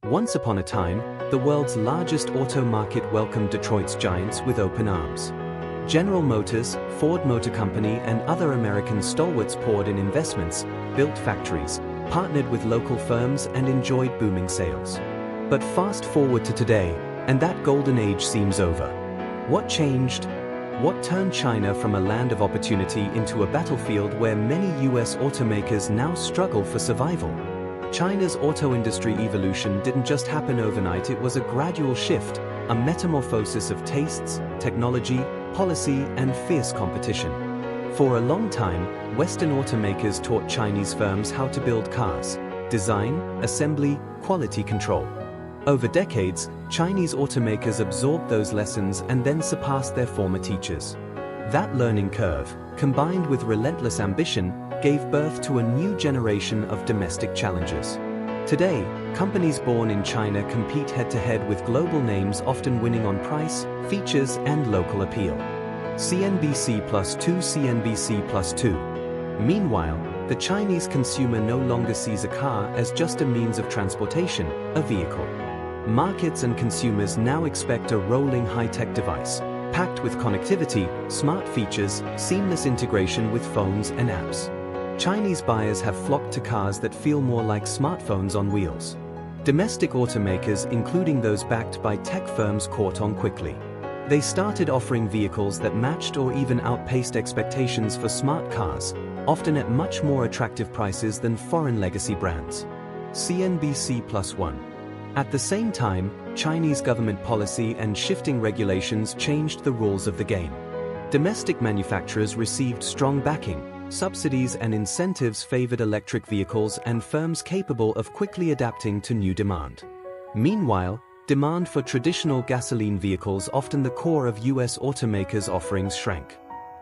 Once upon a time, the world's largest auto market welcomed Detroit's giants with open arms. General Motors, Ford Motor Company and other American stalwarts poured in investments, built factories, partnered with local firms and enjoyed booming sales. But fast forward to today, and that golden age seems over. What changed? What turned China from a land of opportunity into a battlefield where many US automakers now struggle for survival? China's auto industry evolution didn't just happen overnight, it was a gradual shift, a metamorphosis of tastes, technology, policy, and fierce competition. For a long time, Western automakers taught Chinese firms how to build cars, design, assembly, quality control. Over decades, Chinese automakers absorbed those lessons and then surpassed their former teachers. That learning curve, combined with relentless ambition, gave birth to a new generation of domestic challengers. Today, companies born in China compete head-to-head with global names, often winning on price, features, and local appeal. CNBC+2. Meanwhile, the Chinese consumer no longer sees a car as just a means of transportation, a vehicle. Markets and consumers now expect a rolling high-tech device, packed with connectivity, smart features, seamless integration with phones and apps. Chinese buyers have flocked to cars that feel more like smartphones on wheels. Domestic automakers, including those backed by tech firms, caught on quickly. They started offering vehicles that matched or even outpaced expectations for smart cars, often at much more attractive prices than foreign legacy brands. CNBC+1. At the same time, Chinese government policy and shifting regulations changed the rules of the game. Domestic manufacturers received strong backing. Subsidies and incentives favored electric vehicles and firms capable of quickly adapting to new demand. Meanwhile, demand for traditional gasoline vehicles, often the core of US automakers' offerings, shrank.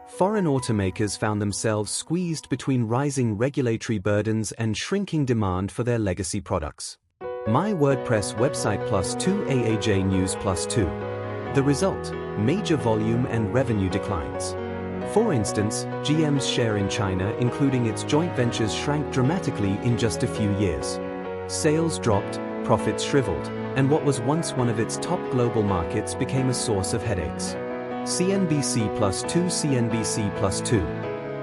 Foreign automakers found themselves squeezed between rising regulatory burdens and shrinking demand for their legacy products. My WordPress website +2 AAJ News +2. The result: major volume and revenue declines. For instance, GM's share in China, including its joint ventures, shrank dramatically in just a few years. Sales dropped, profits shriveled, and what was once one of its top global markets became a source of headaches. CNBC+2.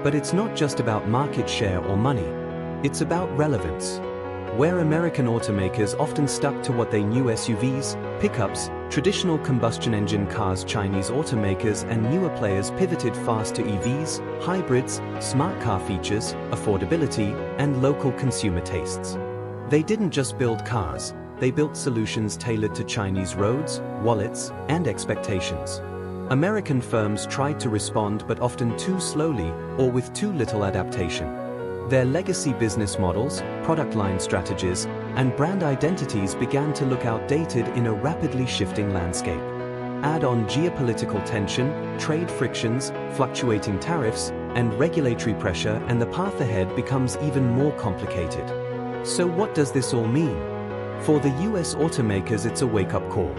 But it's not just about market share or money. It's about relevance. Where American automakers often stuck to what they knew: SUVs, pickups, traditional combustion engine cars, Chinese automakers and newer players pivoted fast to EVs, hybrids, smart car features, affordability, and local consumer tastes. They didn't just build cars, they built solutions tailored to Chinese roads, wallets, and expectations. American firms tried to respond, but often too slowly or with too little adaptation. Their legacy business models, product line strategies, and brand identities began to look outdated in a rapidly shifting landscape. Add on geopolitical tension, trade frictions, fluctuating tariffs, and regulatory pressure, and the path ahead becomes even more complicated. So what does this all mean? For the US automakers, it's a wake-up call.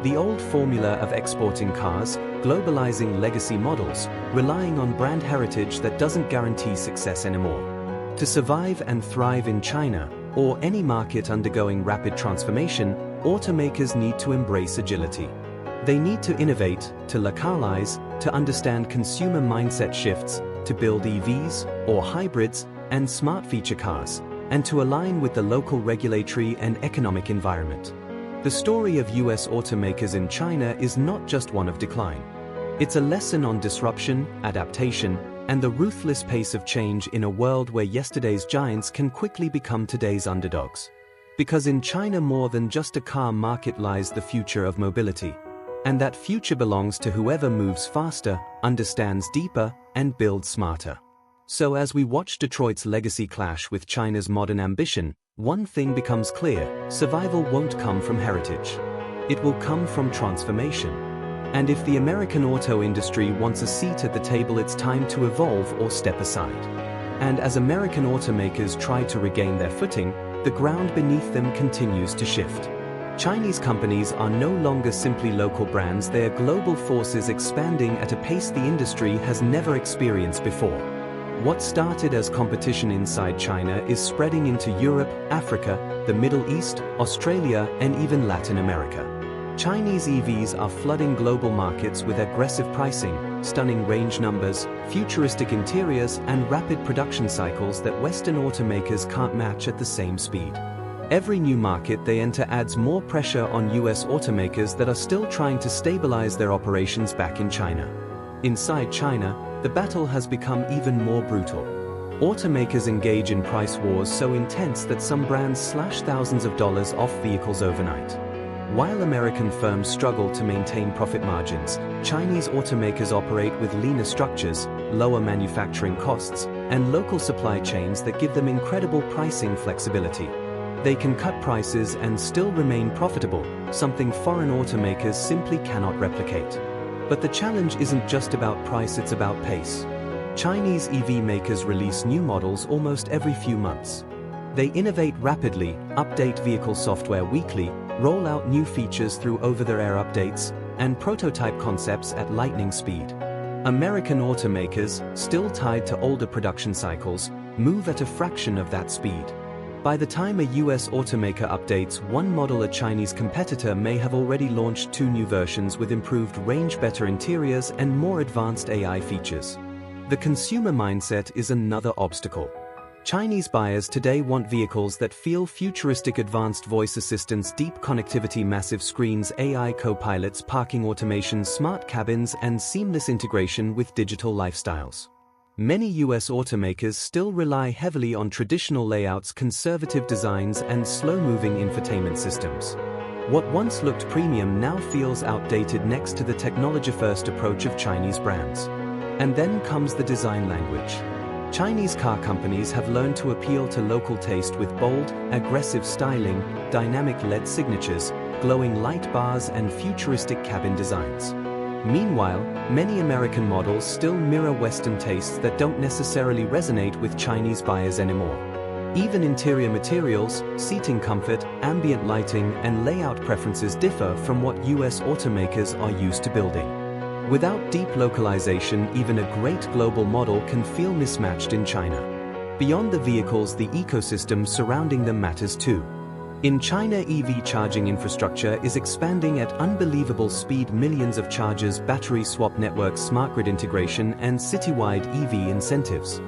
The old formula of exporting cars, globalizing legacy models, relying on brand heritage that doesn't guarantee success anymore. To survive and thrive in China, or any market undergoing rapid transformation, automakers need to embrace agility. They need to innovate, to localize, to understand consumer mindset shifts, to build EVs, or hybrids, and smart feature cars, and to align with the local regulatory and economic environment. The story of US automakers in China is not just one of decline. It's a lesson on disruption, adaptation, and the ruthless pace of change in a world where yesterday's giants can quickly become today's underdogs. Because in China, more than just a car market, lies the future of mobility. And that future belongs to whoever moves faster, understands deeper, and builds smarter. So as we watch Detroit's legacy clash with China's modern ambition, one thing becomes clear: survival won't come from heritage. It will come from transformation. And if the American auto industry wants a seat at the table, it's time to evolve or step aside. And as American automakers try to regain their footing, the ground beneath them continues to shift. Chinese companies are no longer simply local brands, they are global forces expanding at a pace the industry has never experienced before. What started as competition inside China is spreading into Europe, Africa, the Middle East, Australia, and even Latin America. Chinese EVs are flooding global markets with aggressive pricing, stunning range numbers, futuristic interiors, and rapid production cycles that Western automakers can't match at the same speed. Every new market they enter adds more pressure on US automakers that are still trying to stabilize their operations back in China. Inside China, the battle has become even more brutal. Automakers engage in price wars so intense that some brands slash thousands of dollars off vehicles overnight. While American firms struggle to maintain profit margins, Chinese automakers operate with leaner structures, lower manufacturing costs, and local supply chains that give them incredible pricing flexibility. They can cut prices and still remain profitable, something foreign automakers simply cannot replicate. But the challenge isn't just about price, it's about pace. Chinese EV makers release new models almost every few months. They innovate rapidly, update vehicle software weekly, roll out new features through over-the-air updates, and prototype concepts at lightning speed. American automakers, still tied to older production cycles, move at a fraction of that speed. By the time a US automaker updates one model, a Chinese competitor may have already launched 2 new versions with improved range, better interiors, and more advanced AI features. The consumer mindset is another obstacle. Chinese buyers today want vehicles that feel futuristic: advanced voice assistants, deep connectivity, massive screens, AI co-pilots, parking automation, smart cabins, and seamless integration with digital lifestyles. Many US automakers still rely heavily on traditional layouts, conservative designs, and slow-moving infotainment systems. What once looked premium now feels outdated next to the technology-first approach of Chinese brands. And then comes the design language. Chinese car companies have learned to appeal to local taste with bold, aggressive styling, dynamic LED signatures, glowing light bars, and futuristic cabin designs. Meanwhile, many American models still mirror Western tastes that don't necessarily resonate with Chinese buyers anymore. Even interior materials, seating comfort, ambient lighting, and layout preferences differ from what US automakers are used to building. Without deep localization, even a great global model can feel mismatched in China. Beyond the vehicles, the ecosystem surrounding them matters too. In China, EV charging infrastructure is expanding at unbelievable speed. Millions of chargers, battery swap networks, smart grid integration, and citywide EV incentives.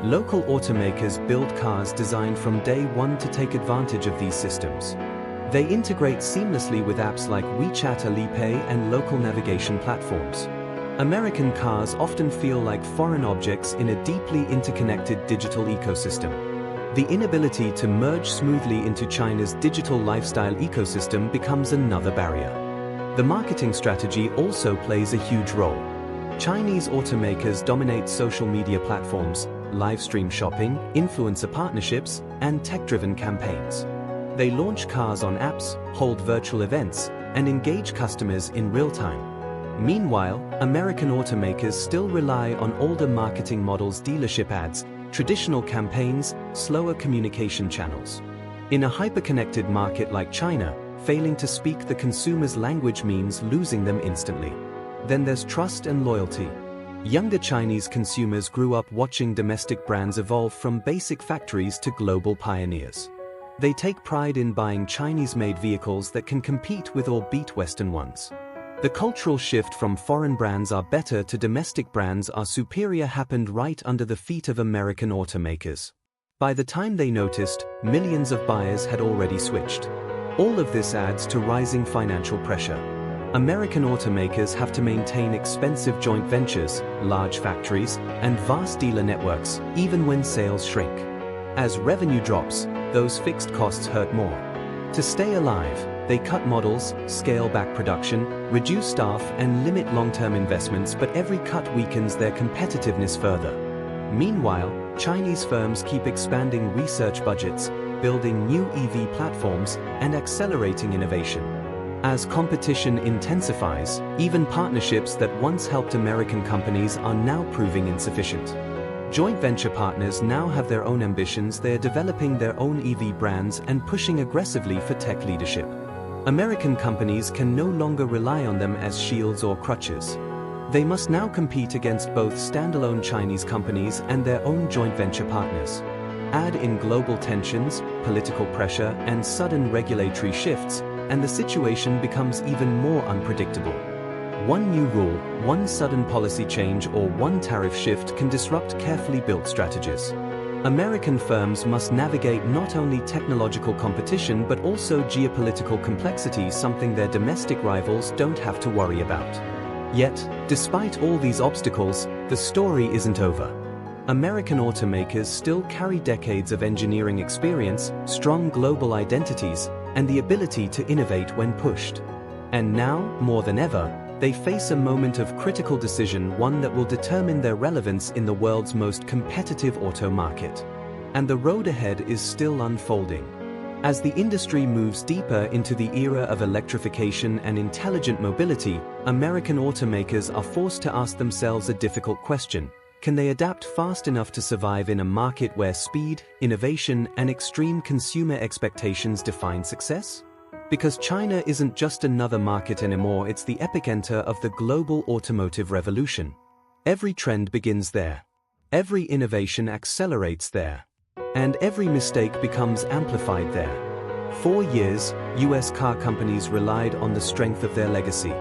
Local automakers build cars designed from day one to take advantage of these systems. They integrate seamlessly with apps like WeChat, Alipay, and local navigation platforms. American cars often feel like foreign objects in a deeply interconnected digital ecosystem. The inability to merge smoothly into China's digital lifestyle ecosystem becomes another barrier. The marketing strategy also plays a huge role. Chinese automakers dominate social media platforms, live stream shopping, influencer partnerships, and tech-driven campaigns. They launch cars on apps, hold virtual events, and engage customers in real time. Meanwhile, American automakers still rely on older marketing models, dealership ads, traditional campaigns, slower communication channels. In a hyper-connected market like China, failing to speak the consumer's language means losing them instantly. Then there's trust and loyalty. Younger Chinese consumers grew up watching domestic brands evolve from basic factories to global pioneers. They take pride in buying Chinese-made vehicles that can compete with or beat Western ones. The cultural shift from foreign brands are better to domestic brands are superior happened right under the feet of American automakers. By the time they noticed, millions of buyers had already switched. All of this adds to rising financial pressure. American automakers have to maintain expensive joint ventures, large factories, and vast dealer networks, even when sales shrink. As revenue drops, those fixed costs hurt more. To stay alive, they cut models, scale back production, reduce staff, and limit long-term investments, but every cut weakens their competitiveness further. Meanwhile, Chinese firms keep expanding research budgets, building new EV platforms, and accelerating innovation. As competition intensifies, even partnerships that once helped American companies are now proving insufficient. Joint venture partners now have their own ambitions. They are developing their own EV brands and pushing aggressively for tech leadership. American companies can no longer rely on them as shields or crutches. They must now compete against both standalone Chinese companies and their own joint venture partners. Add in global tensions, political pressure, and sudden regulatory shifts, and the situation becomes even more unpredictable. One new rule, one sudden policy change, or one tariff shift can disrupt carefully built strategies. American firms must navigate not only technological competition but also geopolitical complexity, something their domestic rivals don't have to worry about. Yet, despite all these obstacles, the story isn't over. American automakers still carry decades of engineering experience, strong global identities, and the ability to innovate when pushed. And now, more than ever, they face a moment of critical decision, one that will determine their relevance in the world's most competitive auto market. And the road ahead is still unfolding. As the industry moves deeper into the era of electrification and intelligent mobility, American automakers are forced to ask themselves a difficult question. Can they adapt fast enough to survive in a market where speed, innovation, and extreme consumer expectations define success? Because China isn't just another market anymore, it's the epicenter of the global automotive revolution. Every trend begins there. Every innovation accelerates there. And every mistake becomes amplified there. For years, US car companies relied on the strength of their legacy.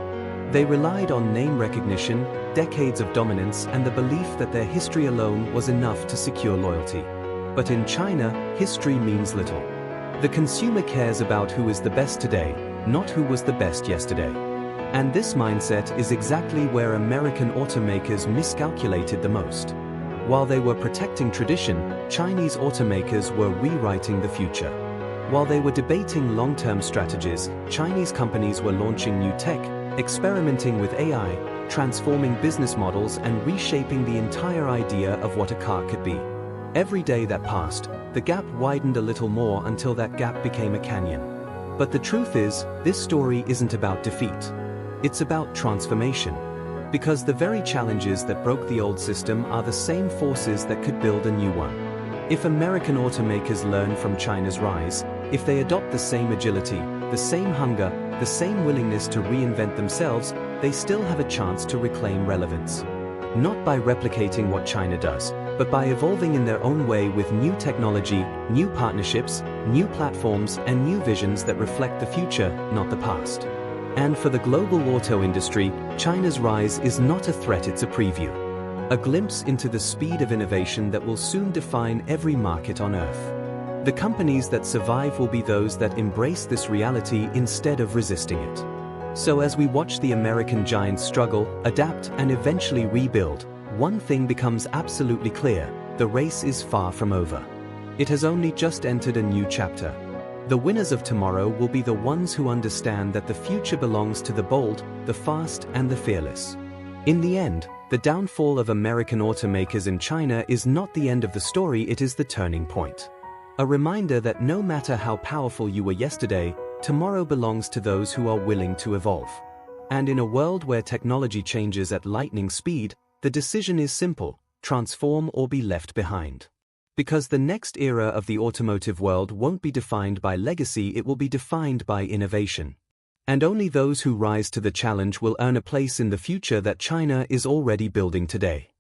They relied on name recognition, decades of dominance, and the belief that their history alone was enough to secure loyalty. But in China, history means little. The consumer cares about who is the best today, not who was the best yesterday. And this mindset is exactly where American automakers miscalculated the most. While they were protecting tradition, Chinese automakers were rewriting the future. While they were debating long-term strategies, Chinese companies were launching new tech, experimenting with AI, transforming business models, and reshaping the entire idea of what a car could be. Every day that passed, the gap widened a little more until that gap became a canyon. But the truth is, this story isn't about defeat. It's about transformation. Because the very challenges that broke the old system are the same forces that could build a new one. If American automakers learn from China's rise, if they adopt the same agility, the same hunger, the same willingness to reinvent themselves, they still have a chance to reclaim relevance. Not by replicating what China does, but by evolving in their own way with new technology, new partnerships, new platforms, and new visions that reflect the future, not the past. And for the global auto industry, China's rise is not a threat, it's a preview. A glimpse into the speed of innovation that will soon define every market on Earth. The companies that survive will be those that embrace this reality instead of resisting it. So as we watch the American giants struggle, adapt, and eventually rebuild, one thing becomes absolutely clear: the race is far from over. It has only just entered a new chapter. The winners of tomorrow will be the ones who understand that the future belongs to the bold, the fast, and the fearless. In the end, the downfall of American automakers in China is not the end of the story, it is the turning point. A reminder that no matter how powerful you were yesterday, tomorrow belongs to those who are willing to evolve. And in a world where technology changes at lightning speed, the decision is simple: transform or be left behind. Because the next era of the automotive world won't be defined by legacy, it will be defined by innovation. And only those who rise to the challenge will earn a place in the future that China is already building today.